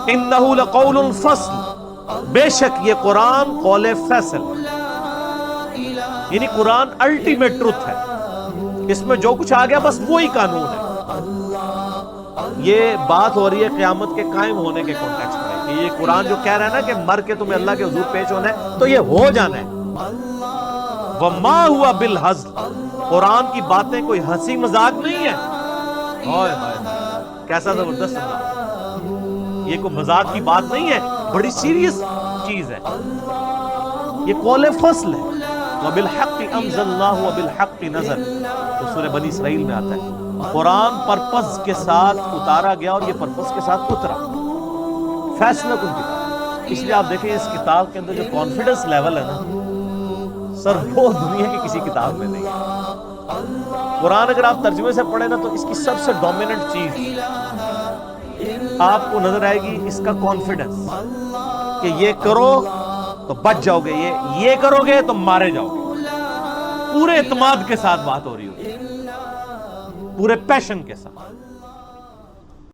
انہ لقول الفصل، بے شک یہ قرآن قول فیصل، یعنی قرآن الٹیمیٹ ٹروتھ ہے، اس میں جو کچھ آ گیا بس وہی قانون ہے۔ یہ بات ہو رہی ہے قیامت کے قائم ہونے کے کانٹیکسٹ میں، کہ یہ قرآن جو کہہ رہا ہے نا کہ مر کے تمہیں اللہ کے حضور پیش ہونا ہے، تو یہ ہو جانا ہے۔ وَمَا هُوَ بِالْهَزْلِ، قرآن کی باتیں کوئی ہنسی مذاق نہیں ہے۔ ہائے ہائے کیسا زبردست سنا، یہ کوئی مذاق کی بات نہیں ہے، بڑی سیریس چیز ہے، یہ قول فصل ہے۔ وَبِالْحَقِّ أَنزَلْنَاهُ وَبِالْحَقِّ نَزَلَ، تو سورہ بنی اسرائیل میں آتا ہے، قرآن پرپز کے ساتھ اتارا گیا اور یہ پرپز کے ساتھ اترا، فیصلہ کن کتاب۔ اس لیے آپ دیکھیں اس کتاب کے اندر جو کانفیڈنس لیول ہے نا سر، وہ دنیا کی کسی کتاب میں نہیں ہے۔ قرآن اگر آپ ترجمے سے پڑھیں نا تو اس کی سب سے ڈومیننٹ چیز آپ کو نظر آئے گی اس کا کانفیڈنس، کہ یہ کرو تو بچ جاؤ گے، یہ کرو گے تو مارے جاؤ گے۔ پورے اعتماد کے ساتھ بات ہو رہی ہوتی ہے، پورے پیشن کے ساتھ۔